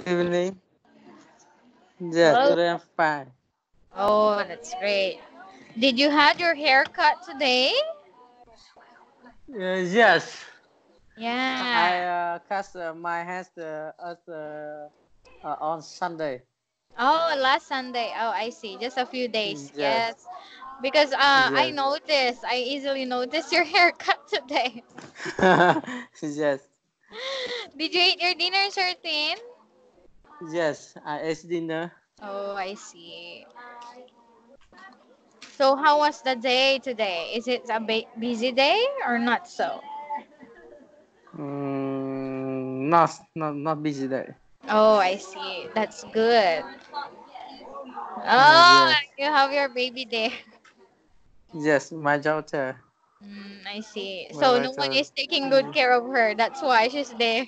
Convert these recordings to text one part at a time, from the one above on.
evening. Yes, Hello. today I'm fine. Oh, that's great. Did you had your hair cut today? Yes, Yeah. I cut my hair on Sunday. Oh, last Sunday. Oh, I see. Just a few days. Yes, Yes. Because I yes, noticed. I easily noticed your haircut today. yes, Did you eat your dinner, Certain? yes. I ate dinner. Oh, I see. So, how was the day today? Is it a busy day or not so? Not busy day. Oh, I see. That's good. Oh, Yes, you have your baby there. yes. My daughter, I see. my So no one daughter. is taking good care of her. That's why she's there.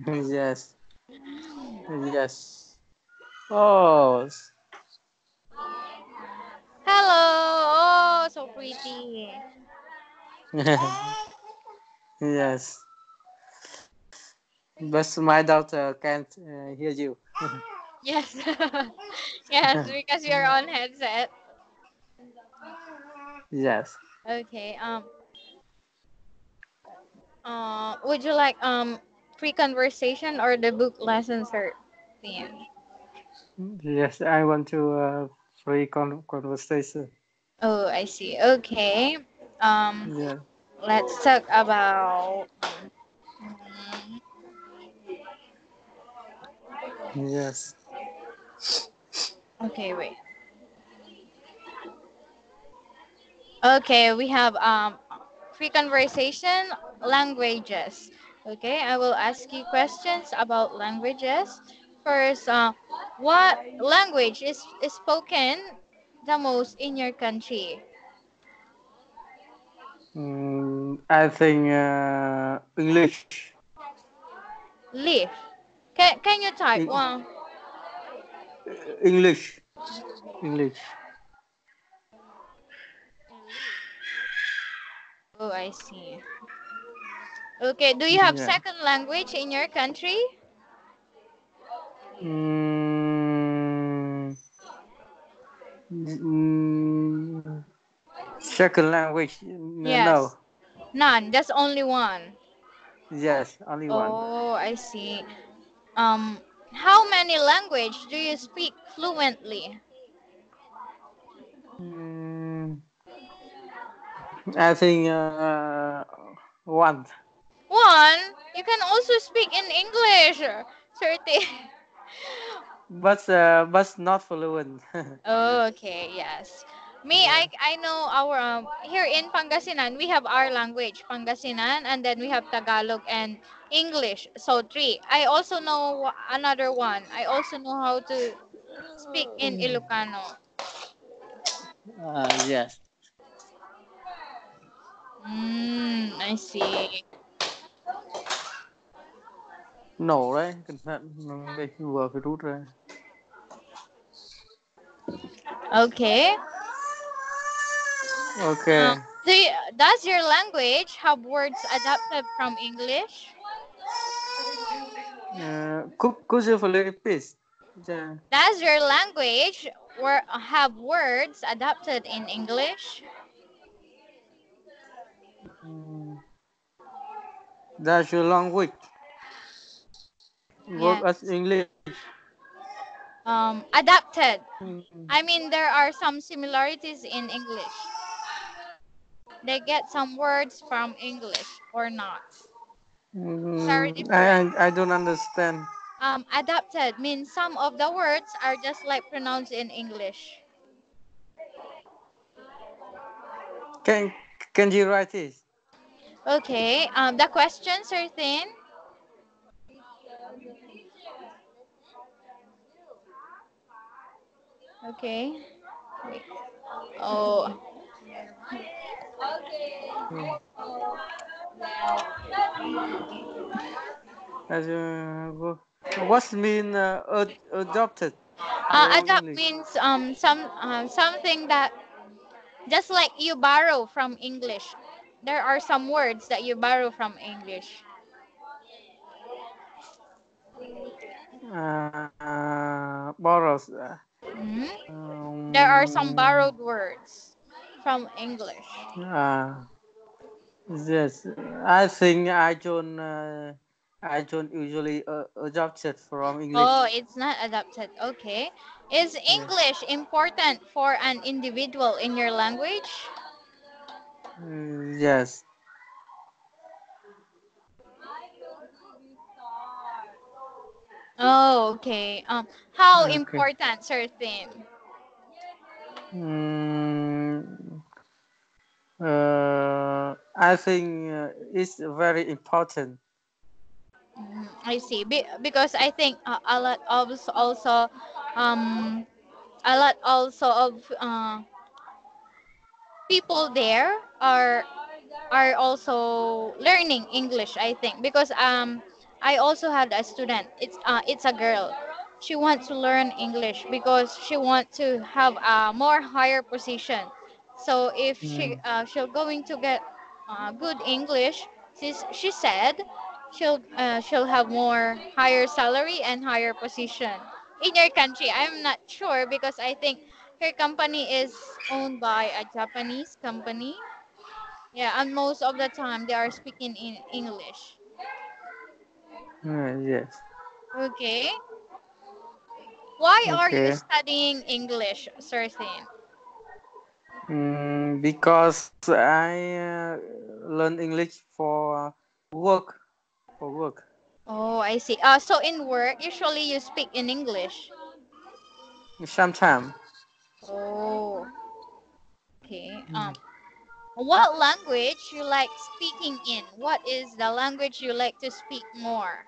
Yes, yes. Oh, Hello. Oh, so pretty. yes. But my daughter can't hear you. Yes. Yes, because you're on headset. Yes. Okay. Would you like free conversation or the book lessons or theme? Yes, I want to free conversation. Oh, I see. Okay. Um, Yeah. let's talk about. mm, Yes. Okay, wait. Okay, we have free conversation languages. Okay, I will ask you questions about languages. First, what language is spoken the most in your country? I think English. Leaf. Can you type Eng- one? English. English. Oh, I see. Okay, do you have Yeah. second language in your country? Mm, mm, Second language. No. Yes. None. Just only one. Yes, only one. Oh, I see. Um, how many language do you speak fluently? Mm, I think one. One. You can also speak in English. 30. But not fluent. Oh, okay, yes. Me, Yeah. I know our here in Pangasinan we have our language Pangasinan, and then we have Tagalog and English. So three. I also know another one. I also know how to speak in Ilocano. Yes. I see. Nổ đấy, cẩn thận, đây vừa phải rút ra. Okay. Okay. Does your language have words adapted from English? Could you please repeat? Yeah. Does your language have words adapted in English? Mm, Does your language work Yes. as English? Adapted. Mm, I mean, there are some similarities in English. They get some words from English or not. Very different. I don't understand. Adapted means some of the words are just like pronounced in English. Can can you write this? Okay. The questions are thin. Okay. Wait. Oh. Hmm. As, what's mean adopted from Adapt English? means something that just like you borrow from English. There are some words that you borrow from English. Borrows. Mhm. There are some Um, borrowed words from English. uh, yes, I think I don't usually adopt it from English. Oh, it's not adapted. Okay. Is Yeah. English important for an individual in your language? Yes. Oh, okay. How Okay. important certain? Mm, I think it's very important. I see. Because I think a lot of also um a lot also of people there are also learning English, I think, because I also had a student. It's a girl. She wants to learn English because she wants to have a more higher position. So if Mm, she'll going to get good English, she said she'll have more higher salary and higher position in your country. I'm not sure because I think her company is owned by a Japanese company. Yeah, and most of the time they are speaking in English. yes. Okay. Why are you Okay. studying English, Sir Thin? Because I learn English for work. For work. Oh, I see. So in work, usually you speak in English. Sometimes. Oh, okay. What language you like speaking in? What is the language you like to speak more?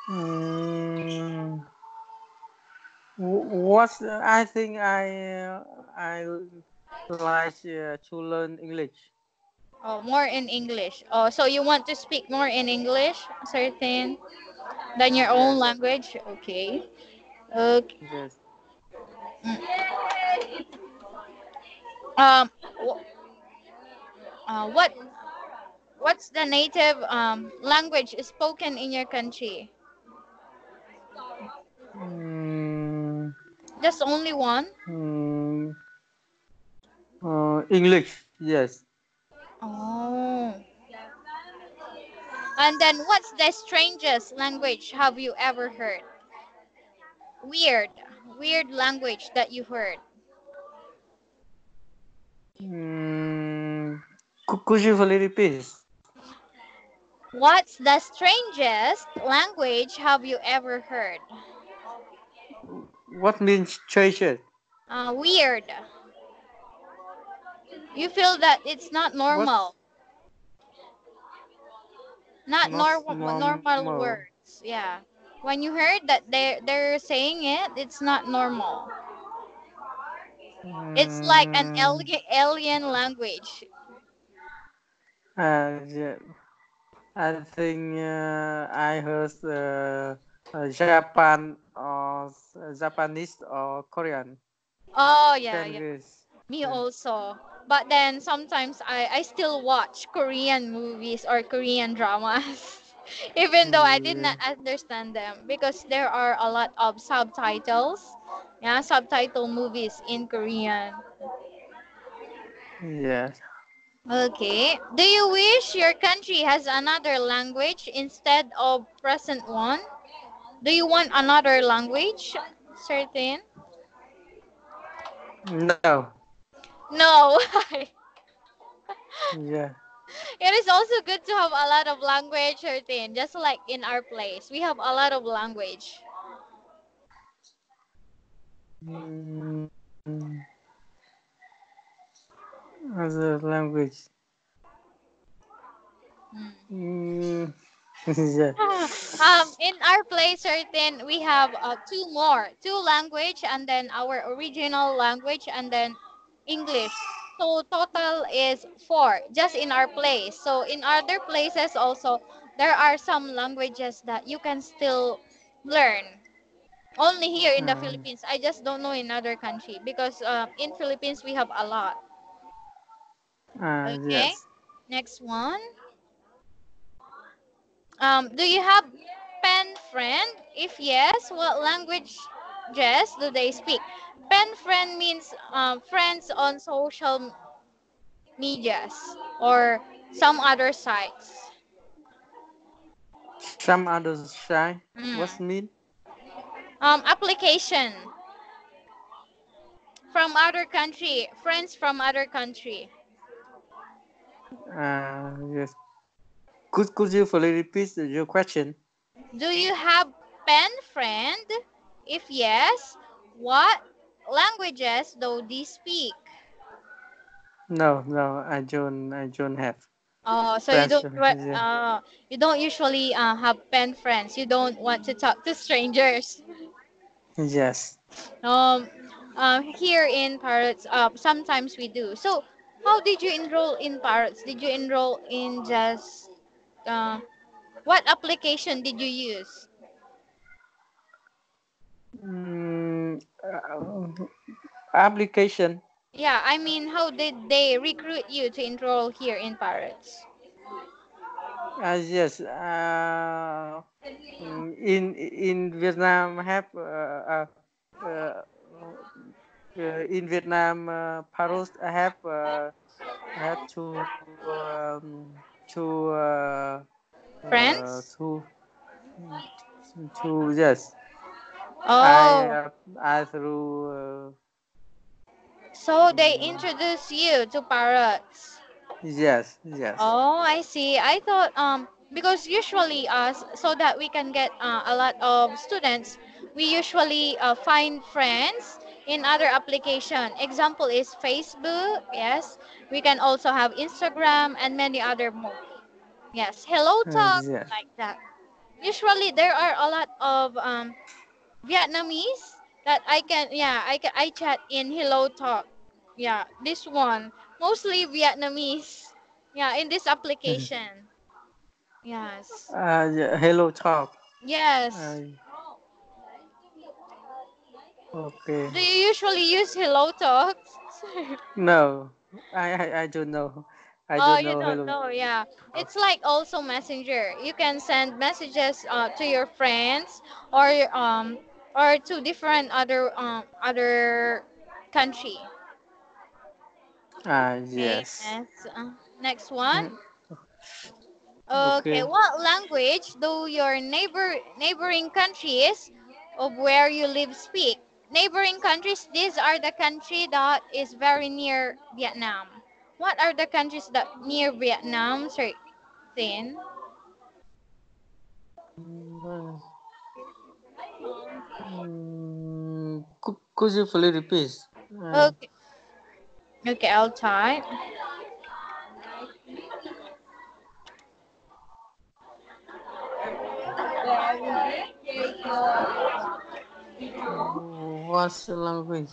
Mm, what I think I like to learn English. Oh, more in English. Oh, so you want to speak more in English, Sir Thin, than your own Yes. language? Okay. Okay. Yes. Mm. Um, what what's the native language spoken in your country? Mm, Just only one? mm, English. Yes. Oh. And then what's the strangest language have you ever heard? Weird. Weird language that you heard. Mm, could you please repeat? What's the strangest language have you ever heard? What means treasure? Weird. You feel that it's not What's normal. Not not normal normal? words. Yeah. When you heard that they're saying it, it's not normal. It's like an Mm, alien language. yeah, I think I heard Japan or Japanese or Korean Oh yeah, yeah. language. Me also. But then sometimes I still watch Korean movies or Korean dramas. Even though I did Yeah. not understand them because there are a lot of subtitles. Yeah, subtitle movies in Korean. Yes. Okay. Do you wish your country has another language instead of present one? Do you want another language? Certain? No. No. Yeah. It is also good to have a lot of language, certain. Just like in our place, we have a lot of language. Mm, other language. Mm, yeah. In our place, certain, we have two language, and then our original language, and then English. So total is four, just in our place. So in other places also, there are some languages that you can still learn. Only here in the Um, Philippines. I just don't know in other country because in Philippines we have a lot. Okay. yes. Next one. Do you have pen pen friend? If yes, what languages do they speak? Pen friend means friends on social medias or some other sites. Some others shy. What's Mm. mean? Application from other country, friends from other country. Yes. Could you fully repeat your question? Do you have pen friend? If yes, what languages do they speak? No, no, I don't have Oh, so friends. Yeah. you don't usually have pen friends. You don't want to talk to strangers. Yes. Um, Here in Parrots, sometimes we do. So, how did you enroll in Parrots? Did you enroll in just uh, what application did you use? Mm, application. Yeah, I mean, how did they recruit you to enroll here in Parrots? Yes. In Vietnam have uh, in Vietnam Paros have to Friends? to yes. Oh, I through so they mm, introduced you to Parrots. yes, yes. Oh, I see. I thought because usually us so that we can get a lot of students, we usually find friends in other application. Example is Facebook. Yes, we can also have Instagram and many other more. Yes, Hello Talk Yes. like that. Usually there are a lot of Vietnamese that I chat in Hello Talk. Yeah, this one mostly Vietnamese. Yeah, in this application. Yes. Yeah, hello talk. Yes. Uh, okay. Do you usually use Hello Talk? No, I don't know. I Oh, don't you know don't hello know. Yeah. talk. It's like also Messenger. You can send messages to your friends or to different other country. Okay. Yes. Next one. Mm, Okay, okay. what language do your neighboring countries of where you live speak? Neighboring countries, these are the country that is very near Vietnam. What are the countries that near Vietnam, Sir Thin? Mm, could you please repeat? Okay, okay, I'll type. What's the language?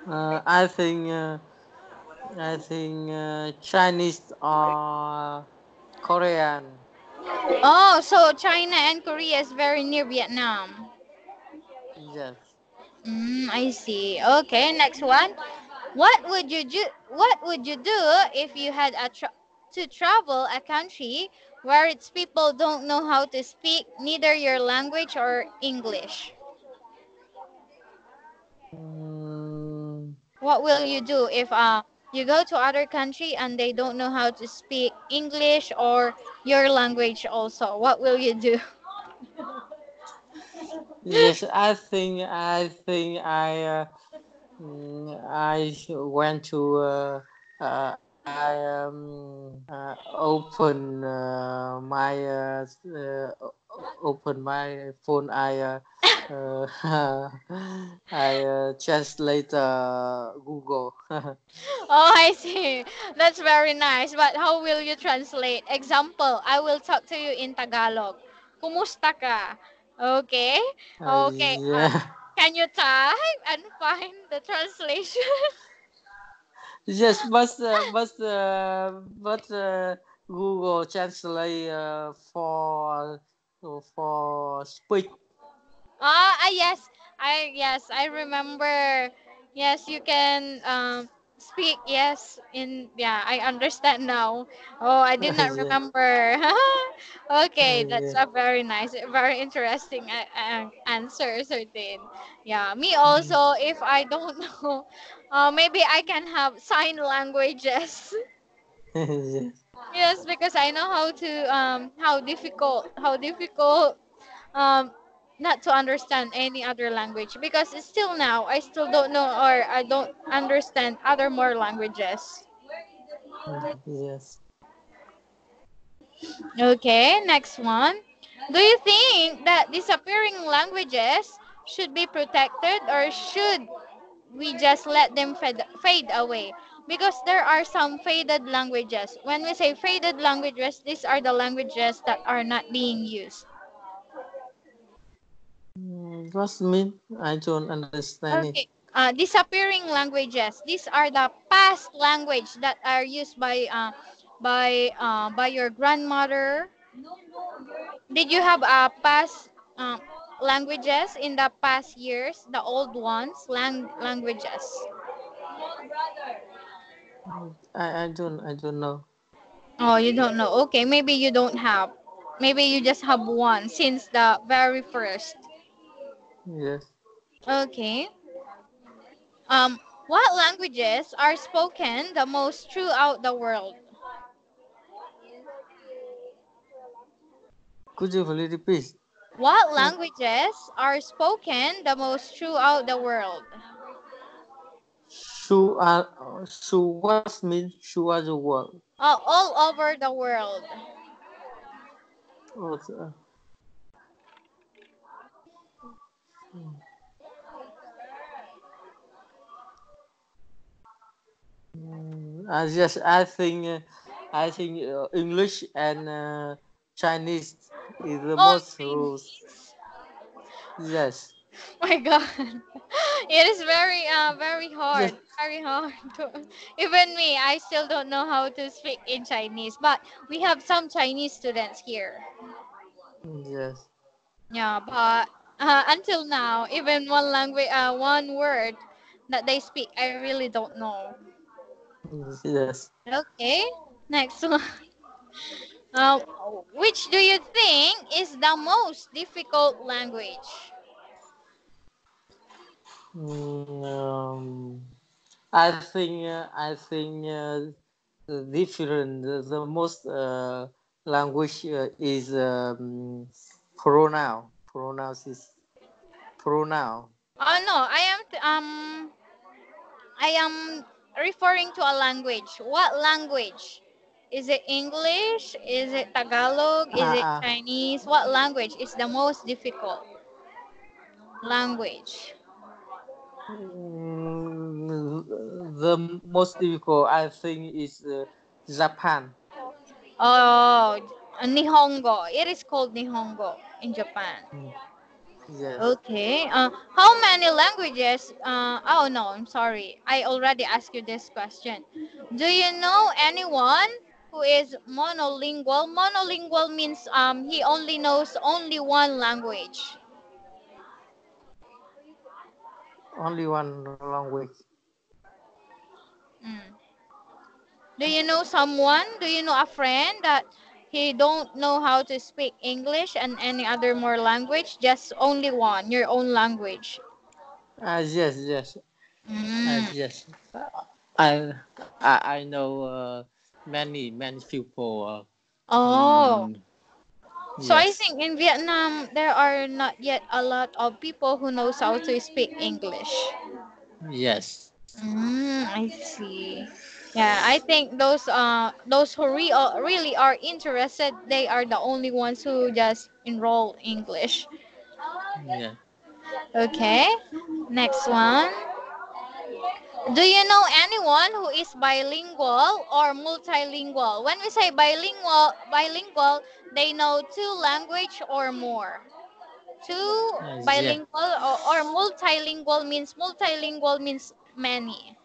I think Chinese or Korean. Oh, so China and Korea is very near Vietnam. Yes. I see. Okay, next one. What would you do if you had to travel a country where its people don't know how to speak neither your language or English? Mm, What will you do if you go to other country and they don't know how to speak English or your language also? What will you do? yes, I went to open open my phone. I translate Google. Oh, I see. That's very nice. But how will you translate? Example, I will talk to you in Tagalog. Kumusta ka? Okay. Okay. Yeah. Can you type and find the translation? Yes, but Google Translate for speak. Yes. I remember. Yes, you can speak. Yes, yeah, I understand now. Oh, I did not Yeah. remember. Okay, that's Yeah. a very nice, very interesting answer, certain. Yeah, me also. If I don't know, maybe I can have sign languages. Yes. Yes, because I know how difficult um not to understand any other language, because it's still now I still don't know, or I don't understand other more languages. Yes. Okay, next one. Do you think that disappearing languages should be protected, or should we just let them fade away? Because there are some faded languages. When we say faded languages, these are the languages that are not being used. What's mean? I don't understand it. Okay. Disappearing languages. These are the past language that are used by your grandmother. Did you have past languages in the past years? The old ones, languages. I don't know. Oh, you don't know. Okay, maybe you don't have. Maybe you just have one since the very first. Yes. Okay. What languages are spoken the most throughout the world? Could you please repeat? What Uh, languages are spoken the most throughout the world? What means show are the world? All over the world. Oh, I think English and Chinese is the Oh, most rules. Chinese. Yes. My God, it is very Yes. hard. Very hard. Even me, I still don't know how to speak in Chinese. But we have some Chinese students here. Yes. Yeah, but until now, even one language, one word that they speak, I really don't know. Yes. Okay, next one. Uh, which do you think is the most difficult language? Mm, I think the different the most language is pronoun. Pronouns is pronoun. Oh no, I am referring to a language. What language? Is it English? Is it Tagalog? Is Ah it ah. Chinese? What language is the most difficult language? The most difficult I think is Japan. Oh, Nihongo. It is called Nihongo in Japan. Mm, yes. Okay. How many languages? Oh no, I'm sorry. I already asked you this question. Do you know anyone who is monolingual? Monolingual means he only knows only one language. Only one language. Mm. Do you know someone? Do you know a friend that he don't know how to speak English and any other more language? Just only one, your own language. Yes, yes. Mm. Yes. I I know many people. Oh, Mm, so I yes. think in Vietnam there are not yet a lot of people who knows how to speak English. Yes. I see. Yeah, I think those who really are interested, they are the only ones who just enroll English. Yeah. Okay, next one. Do you know anyone who is bilingual or multilingual? When we say bilingual, they know two language or more. Two Yeah. bilingual or multilingual means many.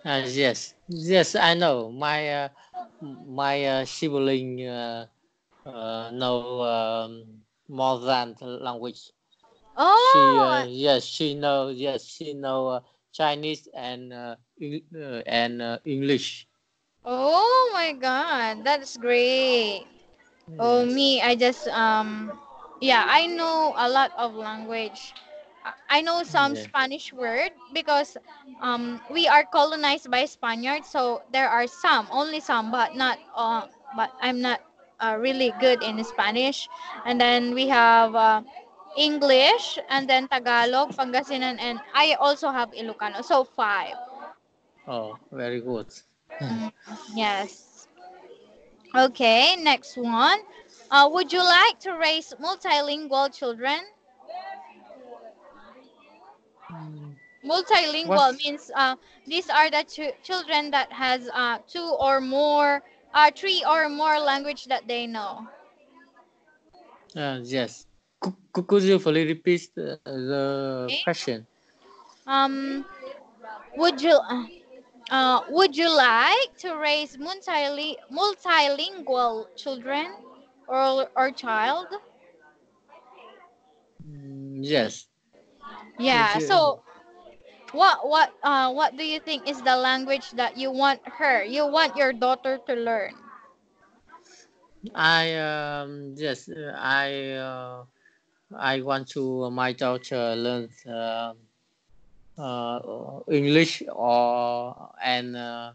Yes. Yes. I know. My sibling know more than the language. Oh, Yes. She know. Yes. She know Chinese and English. Oh my God, that's great. Oh, Yes. me, I just yeah, I know a lot of language. I know some Yeah. Spanish word because we are colonized by Spaniards, so there are some, only some, but not but I'm not really good in Spanish. And then we have English, and then Tagalog, Pangasinan, and I also have Ilocano. So five. Oh, very good. Mm, yes. Okay, next one. Would you like to raise multilingual children? Mm, Multilingual What's means these are the children that has two or more, three or more language that they know. yes. Could you please repeat the Okay. question? Um, would you like to raise multilingual children or child? Yes. Could Yeah. you? So what do you think is the language that you want your daughter to learn? I want to my daughter learn English or and uh,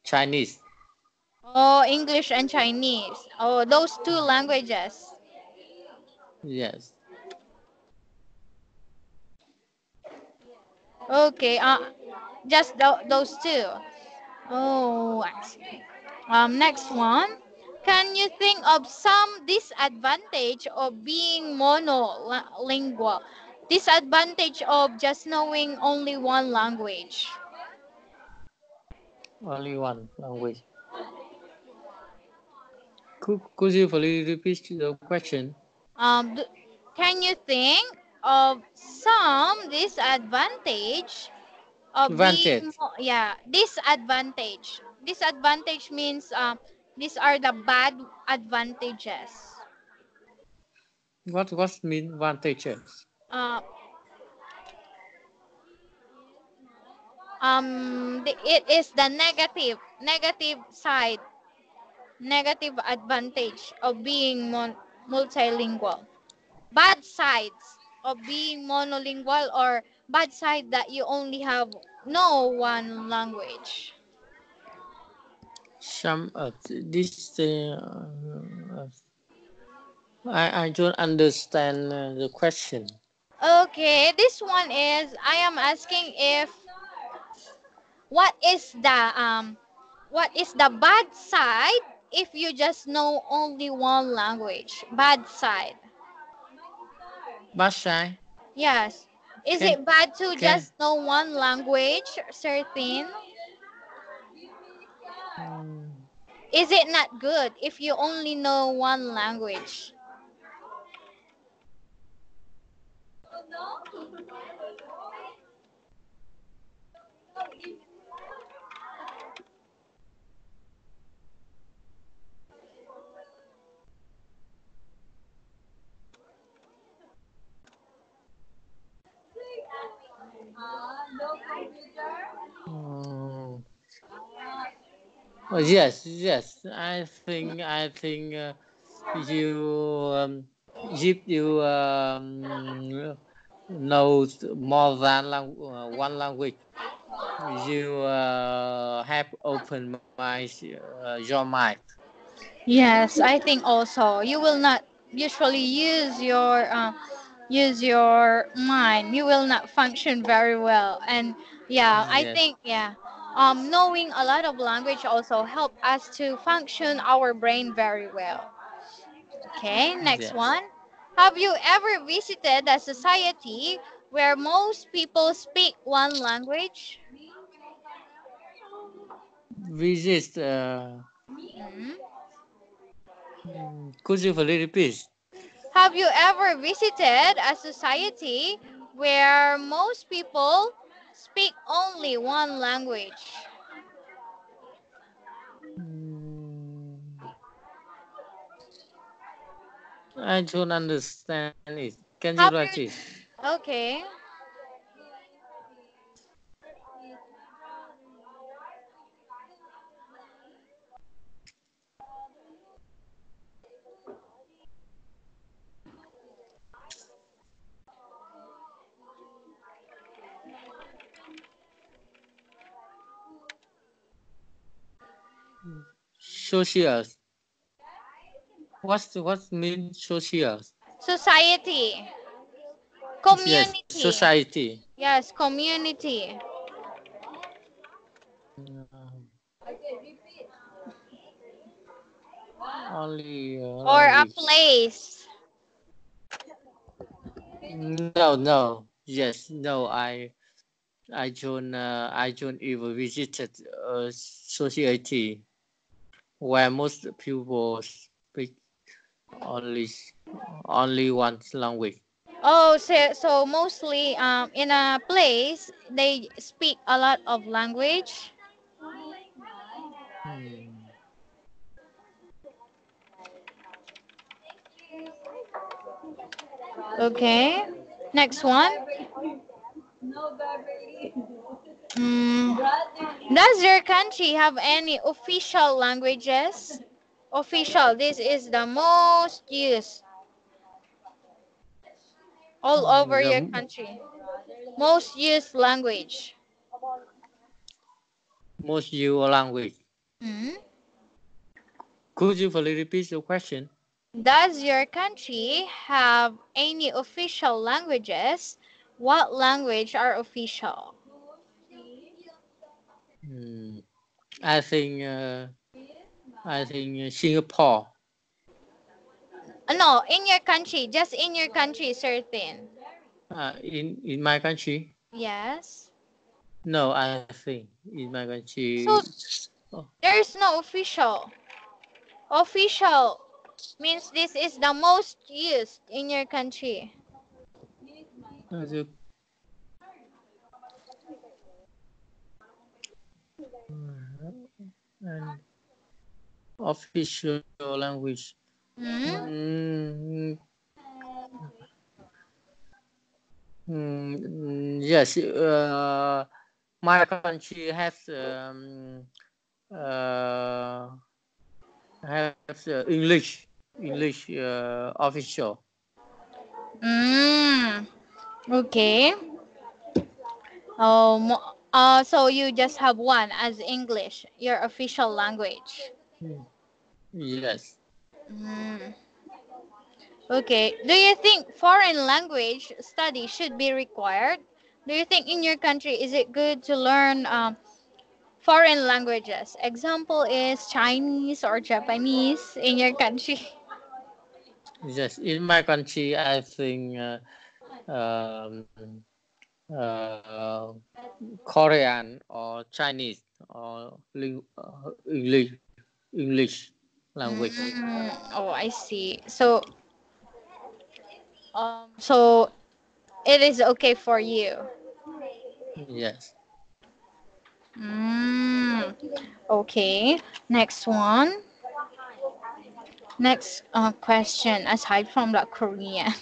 Chinese. Oh, English and Chinese. Oh, those two languages. Yes. Okay, just those two. Oh, I see. Next one. Can you think of some disadvantage of being monolingual? Disadvantage of just knowing only one language. Only one language. Could you please repeat the question? Um, d- can you think of some disadvantage of being Advantage. yeah, disadvantage means these are the bad advantages. What mean advantages? uh, it is the negative side, negative advantage of being multilingual, bad sides of being monolingual, or bad side that you only have no one language. Some this I don't understand the question. Okay, this one is I am asking if what is the bad side if you just know only one language? Bad side. Basai Yes. Is can it bad to can just know one language, certain? mm, Is it not good if you only know one language? mm, yes. I think you if you know more than one language, you have opened your mind. Yes, I think also you will not usually use your mind. You will not function very well. And yeah, I Yes, think yeah, knowing a lot of language also help us to function our brain very well. Okay, next yes. one. Have you ever visited a society where most people speak one language? Visit. Mhm. Could you please repeat? Have you ever visited a society where most people speak only one language? Mm, I don't understand it. Can you Have write you it? okay? Social. What means social? Society. Yes, Community. society. Yes, community. Uh, only Or a language. place. No, no. Yes, no. I don't even visited a society where most people speak only only one language. Oh, so mostly in a place they speak a lot of language. Hmm. Okay. Next one. Mm, does your country have any official languages? Official. This is the most used all over your The country. Most used language. most used language. Mm. Could you please repeat the question? Does your country have any official languages? What language are official? Hmm. I think Singapore. No, in your country, just in your country, certain. In my country. Yes. No, I think in my country. So Oh, there's no official. Official means this is the most used in your country. the, and official language. Hmm? Mm, yes, my country uh, has English official. Mm. Okay. So you just have one as English, your official language. Mm, yes, Mm. Okay. Do you think foreign language study should be required? Do you think in your country is it good to learn foreign languages? Example is Chinese or Japanese in your country. yes. In my country, I think um, uh, Korean or Chinese or English language. Oh, I see. So it is okay for you. Yes. Mm, okay. Next one. Next question aside from the Korean.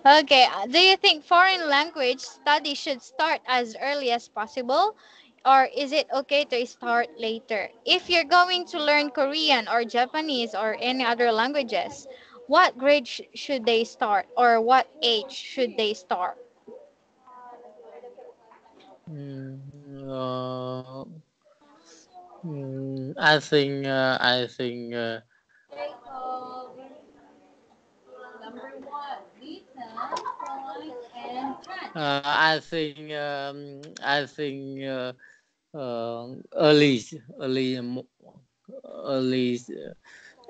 Okay, do you think foreign language study should start as early as possible? Or is it okay to start later? If you're going to learn Korean or Japanese or any other languages, what grade should they start or what age should they start? Mm, I think early early early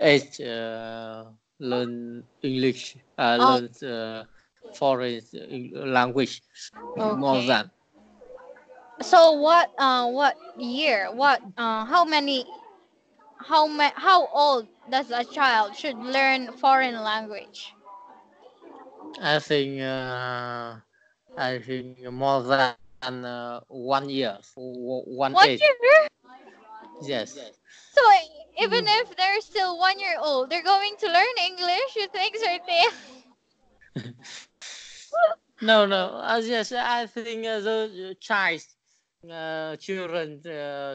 age learn English Oh, learn foreign language more okay. than So what year? How old does a child should learn foreign language? I think more than 1 year, 1 age. 1 year? Yes. So even if they're still 1 year old, they're going to learn English, you think, certain? No, no. Yes, I think the child, children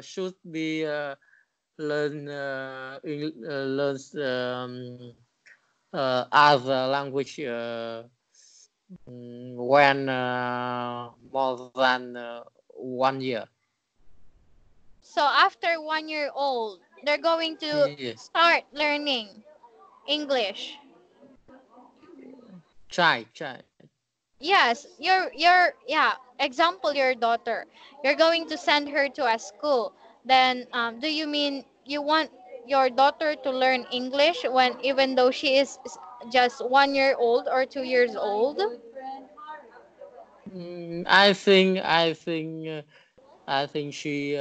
should be learn other language when more than 1 year. So after 1 year old, they're going to Yes. start learning English. Try. Yes, yeah, example, your daughter. You're going to send her to a school. Then do you mean you want your daughter to learn English when even though she is just 1 year old or 2 years old? I think she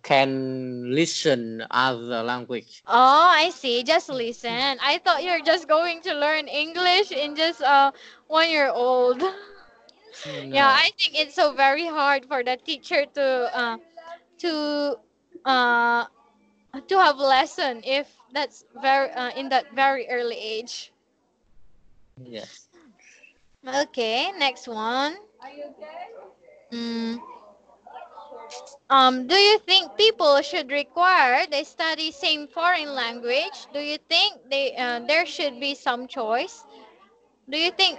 can listen other language. Oh, I see. Just listen. I thought you're just going to learn English in just 1 year old. Yeah, No. I think it's so very hard for the teacher to uh to have lesson if that's very in that very early age. Yes. Okay, next one. Mm, do you think people should require they study same foreign language? Do you think there should be some choice? Do you think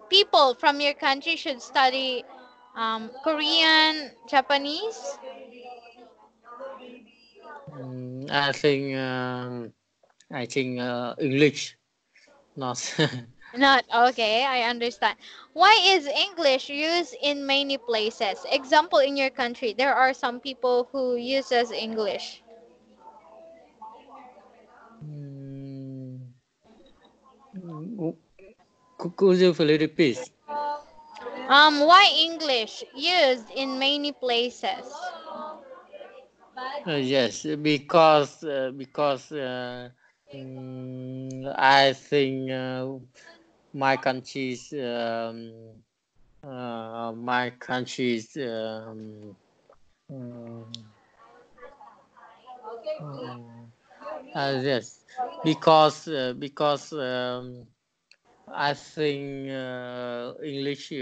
people from your country should study Korean, Japanese? Mm, I think um, I think English not. Not okay, I understand. Why is English used in many places? Example, in your country, there are some people who uses English. Mm, mm, could you please repeat? Why English used in many places? Yes, because I think my country's my country's um, um, yes, because I think English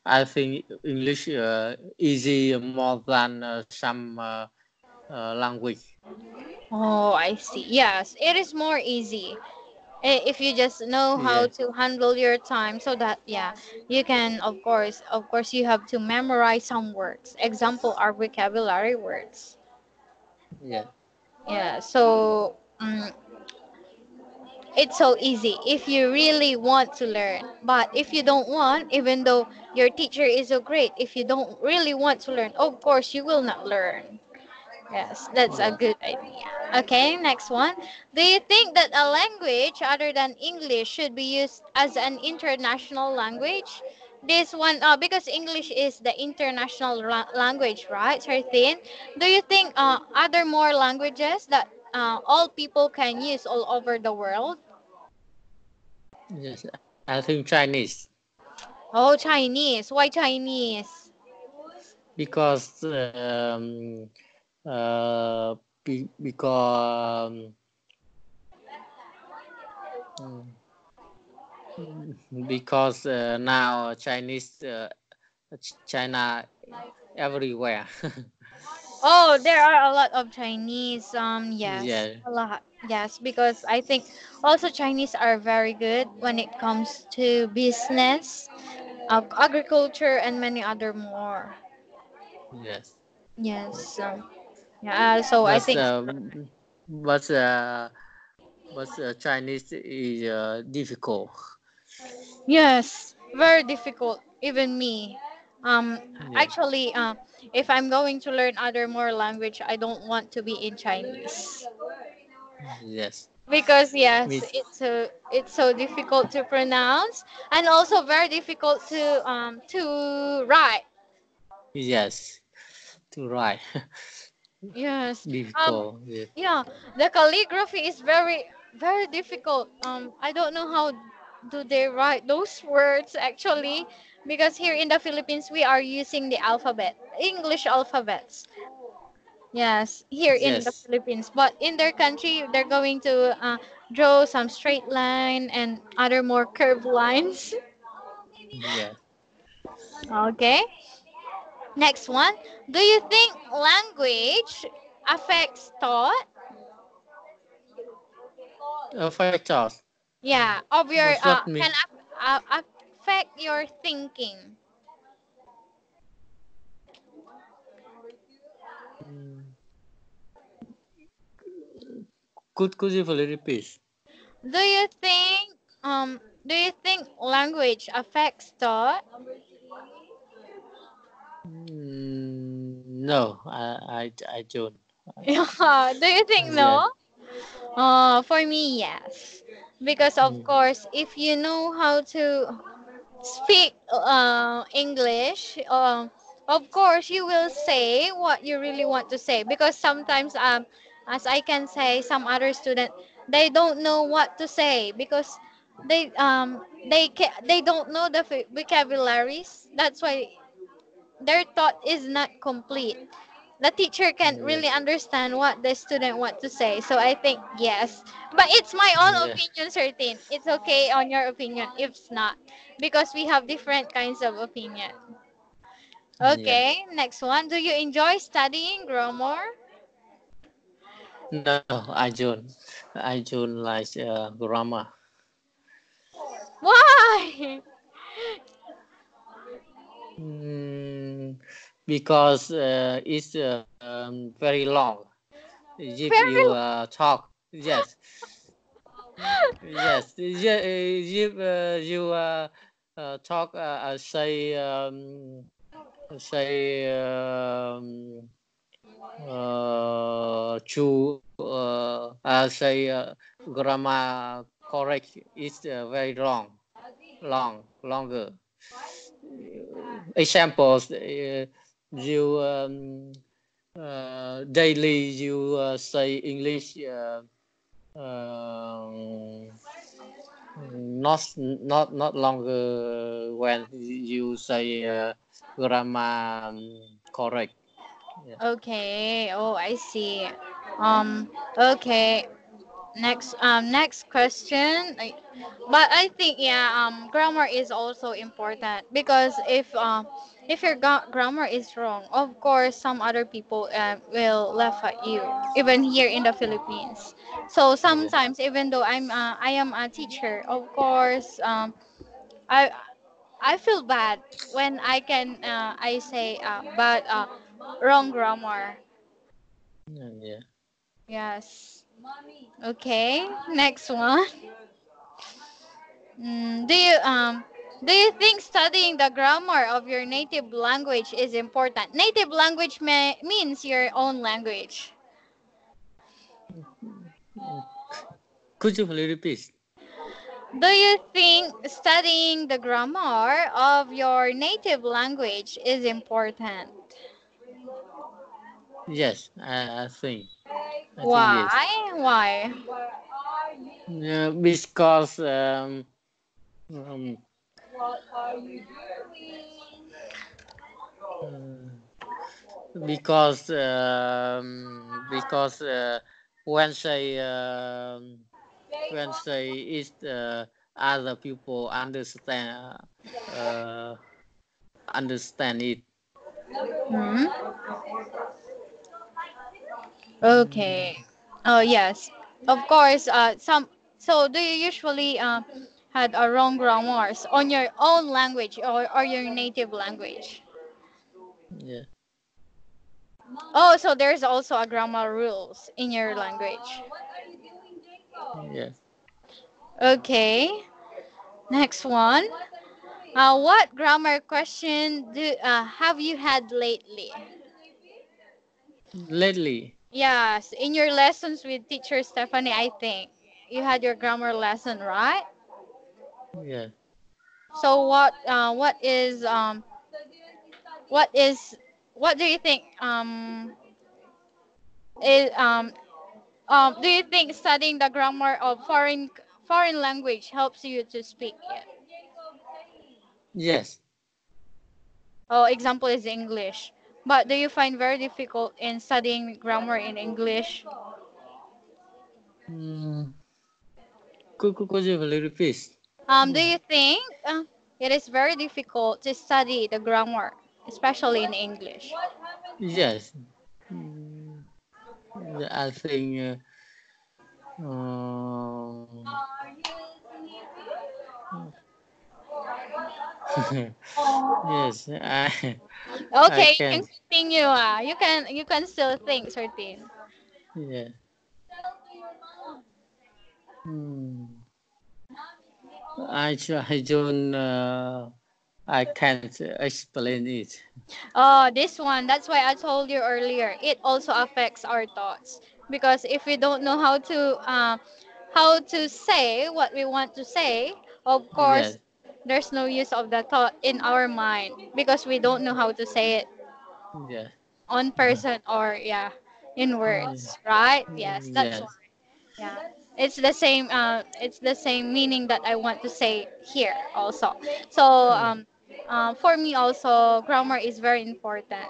I think English easy more than some language. Oh, I see. Yes, it is more easy if you just know how Yes, to handle your time so that yeah, you can of course you have to memorize some words. Example are vocabulary words. yes, Yeah, so it's so easy if you really want to learn. But if you don't want, even though your teacher is so great, if you don't really want to learn, of course you will not learn. Yes, that's a yes, good idea. Okay, next one. Do you think that a language other than English should be used as an international language? This one, because English is the international language, right, 13? Do you think other more languages that all people can use all over the world? yes. I think Chinese Oh, Chinese. Why Chinese? because because because now Chinese China everywhere. Oh, there are a lot of Chinese. Yes, Yeah, a lot. Yes, because I think also Chinese are very good when it comes to business, agriculture, and many other more. yes. Yes. Yeah. So I But think but uh, but Chinese is difficult. yes, very difficult. Even me. Yeah. Actually, if I'm going to learn other more language, I don't want to be in Chinese. Yes. Because yes, Miss. it's so difficult to pronounce and also very difficult to write. Yes. To write. Yes. Difficult. Yes. Yeah, the calligraphy is very difficult. I don't know how do they write those words actually, because here in the Philippines we are using the alphabet, English alphabets. Yes, here in the Yes. Philippines, but in their country they're going to draw some straight line and other more curved lines. Yes. Okay. Next one. Do you think language affects thought? Factors. Yeah, of your What can mean? affect your thinking? Mm, could you please repeat? Do you think language affects thought? No, I don't. Yeah. Do you think Yeah. no? For me, yes. Because of Mm, course, if you know how to speak English, of course you will say what you really want to say. Because sometimes, as I can say, some other student they don't know what to say because they don't know the vocabularies. That's why their thought is not complete. The teacher can't yeah. really understand what the student want to say. So I think yes. But it's my own Yeah. opinion, certain. It's okay on your opinion if it's not. Because we have different kinds of opinion. Yeah. Okay, next one. Do you enjoy studying grammar? No, I don't. I don't like grammar. Why? Mm, because it's very long. If you Very talk, yes, yes, yeah, if you talk, say to say grammar correct is very longer. Examples, you daily you say English not longer when you say grammar correct. Yeah. okay. Oh, I see. Okay. Next question. But I think yeah, grammar is also important because if your grammar is wrong, of course some other people will laugh at you, even here in the Philippines. So Yeah. sometimes, even though I am a teacher, of course, I I feel bad when I say but wrong grammar. Yeah. Yes. Okay. Next one. Do you think studying the grammar of your native language is important? Native language means your own language. Could you please repeat? Do you think studying the grammar of your native language is important? Yes, I think. I think yes. Why? Why? Because um, uh, because when say when say is other people uh, understand it. Hmm? Mm, Okay. Oh yes. Of course. Some. So do you usually had a wrong grammars on your own language or your native language? yeah. Oh, so there's also a grammar rules in your language. Yeah. Okay. Next one. What grammar question do have you had lately? Lately, Yes, in your lessons with teacher Stephanie, I think you had your grammar lesson, right? yeah. So what is what do you think is do you think studying the grammar of foreign language helps you to speak it? Yes. Oh, example is English. But do you find very difficult in studying grammar in English? Mm, could you please repeat? Do Mm, you think it is very difficult to study the grammar, especially in English? yes. Mm, I think. Um, Yes, I Okay, you can can. continue. You can still think, certain. Yeah. Hmm. I don't. I can't explain it. Oh, this one. That's why I told you earlier. It also affects our thoughts because if we don't know how to say what we want to say, of course, Yes. there's no use of the thought in our mind because we don't know how to say it Yes. on person or yeah, in Yeah. words, right? Yes, that's why. Yes. Yeah, it's the same meaning that I want to say here also. So Yeah. for me also, grammar is very important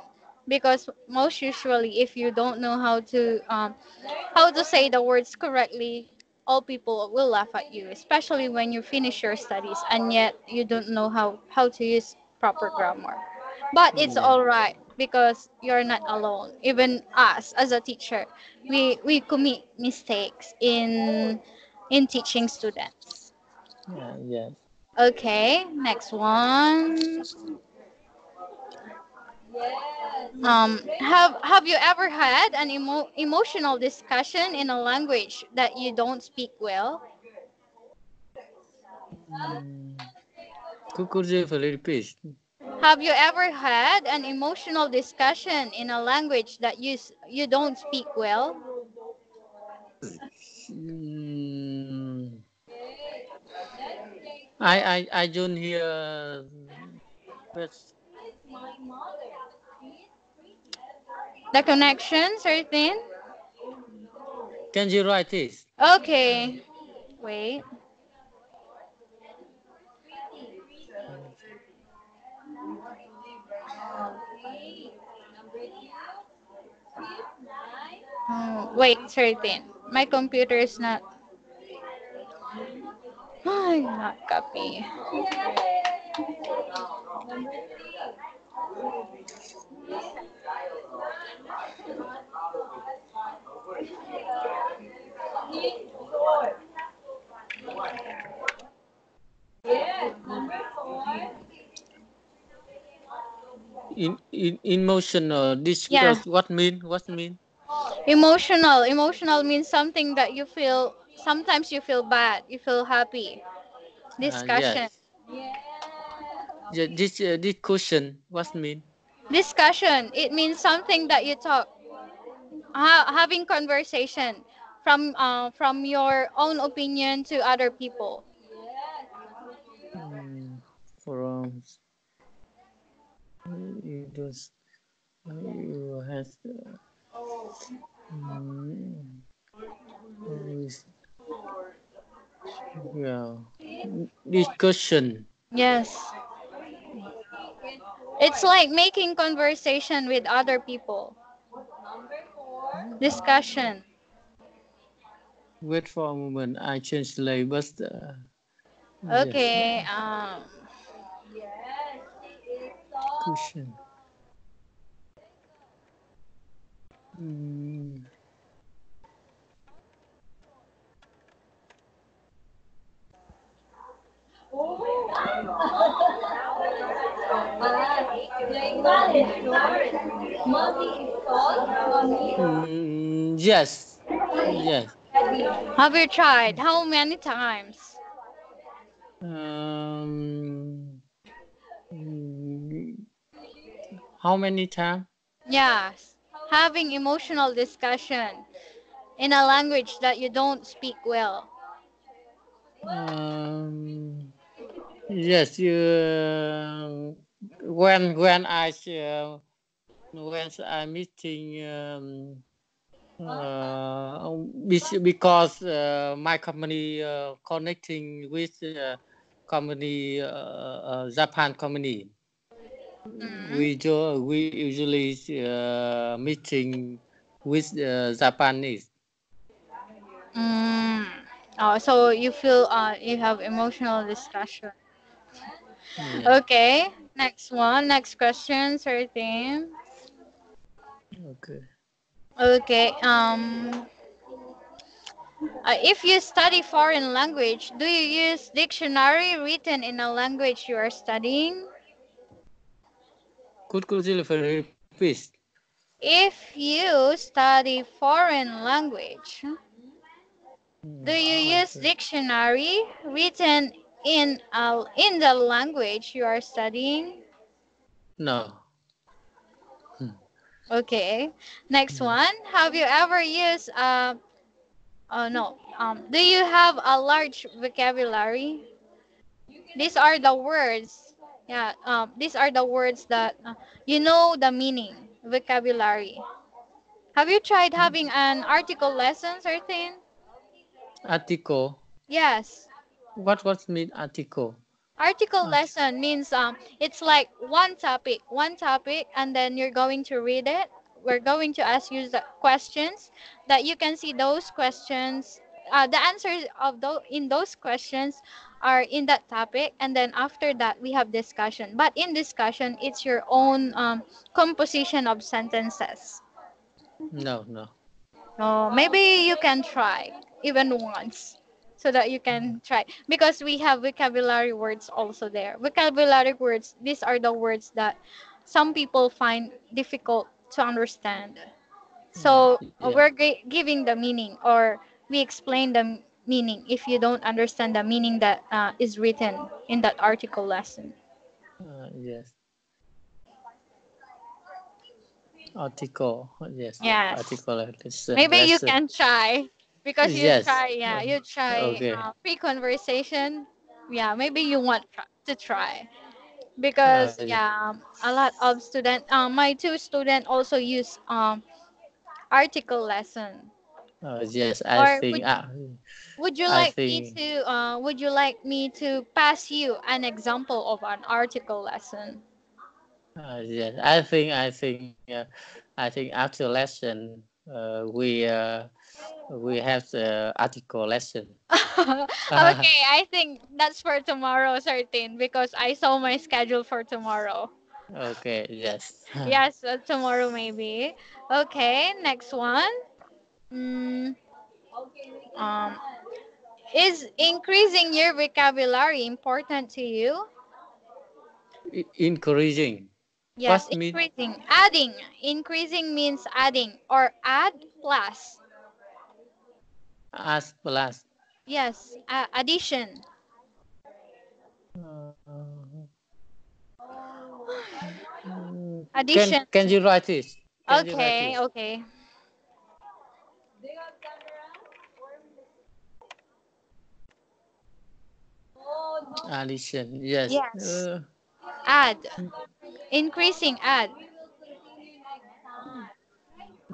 because most usually, if you don't know how to say the words correctly, all people will laugh at you, especially when you finish your studies and yet you don't know how to use proper grammar. But it's Yeah. all right because you're not alone. Even us as a teacher, we commit mistakes in teaching students. Yeah. Yes. Okay, next one. Have you ever had an emotional discussion in a language that you don't speak well? Mm. Could you repeat? Have you ever had an emotional discussion in a language that you don't speak well? Mm. I don't hear. But The connection, certain. can you write this? Okay, wait. Wait, certain. My computer is not. Ay, not copy. In emotional Yeah, discuss. What mean? emotional. Emotional means something that you feel. Sometimes you feel bad. You feel happy. Discussion. Yes. Yeah, this question. What mean? Discussion. It means something that you talk. Having conversation from your own opinion to other people. Mm, from you just you has mm, always yeah discussion. Yes. It's like making conversation with other people. Discussion. Wait for a moment. I change labels. Yes, Okay. cushion. Mm, yes, yes. have you tried? How many times? Um, mm, how many times? Yes. Having emotional discussion in a language that you don't speak well. Um, yes, you. When I meeting because my company connecting with Japan company. Mm. We usually meeting with Japanese. Mm. Oh, so you feel you have emotional discussion. Yeah. Okay. Next one. Next question, certain. Okay. Okay. If you study foreign language, do you use dictionary written in a language you are studying? Could you repeat? If you study foreign language, do you use Okay. dictionary written in the language you are studying? No. Okay. Next one. Have you ever used no. Do you have a large vocabulary? These are the words. Yeah. These are the words that you know the meaning. Vocabulary. Have you tried having an article lesson, certain? Article. Yes. What mean article? Article Art- lesson means it's like one topic, and then you're going to read it. We're going to ask you the questions that you can see those questions. The answers of those in those questions are in that topic, and then after that we have discussion. But in discussion, it's your own composition of sentences. No, no. Oh, maybe you can try even once so that you can try because we have vocabulary words also there. Vocabulary words, these are the words that some people find difficult to understand. So Yeah. we're giving the meaning or we explain the meaning if you don't understand the meaning that is written in that article lesson. Yes. Article. Yes. Yes. Article lesson. Maybe you Lesson. can try because you Yes. try, yeah, you try Okay. free conversation. Yeah, maybe you want to try because Yeah. yeah, a lot of student, my two student also use article lesson. Yes. I Or think. would you I like me think. to would you like me to pass you an example of an article lesson? Yes. I think. I think. I think after lesson, we have the article lesson. Okay, I think that's for tomorrow, certain, because I saw my schedule for tomorrow. Okay. Yes. Yes, tomorrow maybe. Okay, next one. Mm, um, is increasing your vocabulary important to you? Encouraging. Yes, What mean increasing. Adding. Increasing means adding or add plus. as plus? Yes, addition. Uh, Addition. can you write this? Can you write Okay, this? okay. Addition. Yes. Yes. Add. Increasing add.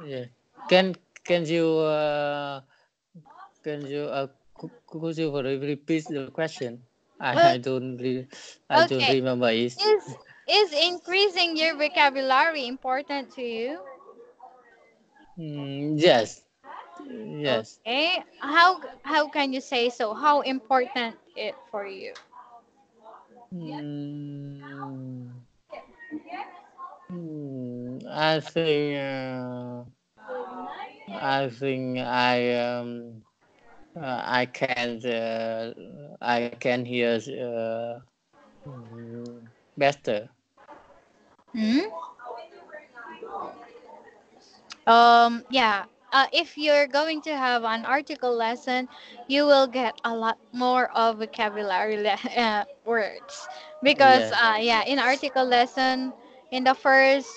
Yeah. Can can you uh, could you repeat the question? Uh, I don't okay. remember it. Is increasing your vocabulary important to you? Yes. Yes. Okay. How can you say so? How important it for you? Mm, I think I can hear better. Hmm? Yeah. If you're going to have an article lesson, you will get a lot more of vocabulary words because Yes. yeah, in article lesson, in the first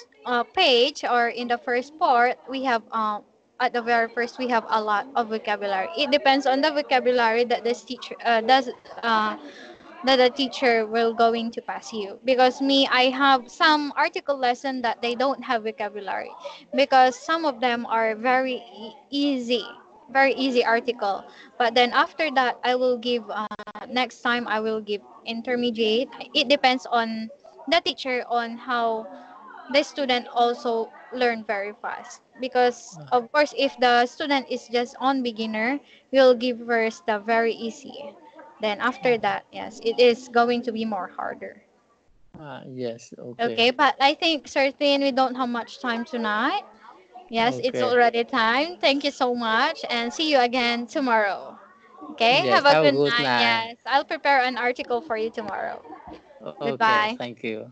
page or in the first part, we have at the very first we have a lot of vocabulary. It depends on the vocabulary that this teacher does that the teacher will going to pass you because me I have some article lesson that they don't have vocabulary because some of them are very very easy article, but then after that I will give next time I will give intermediate. It depends on the teacher on how the student also learn very fast because Uh, of course if the student is just on beginner, we'll give first the very easy, then after that yes it is going to be more harder. yes. Okay. Okay, but I think certain we don't have much time tonight. Yes, it's Okay. already time. Thank you so much and see you again tomorrow. Okay, Yes. have a Have a good good night. night. Yes, I'll prepare an article for you tomorrow. Okay. Goodbye. Thank you.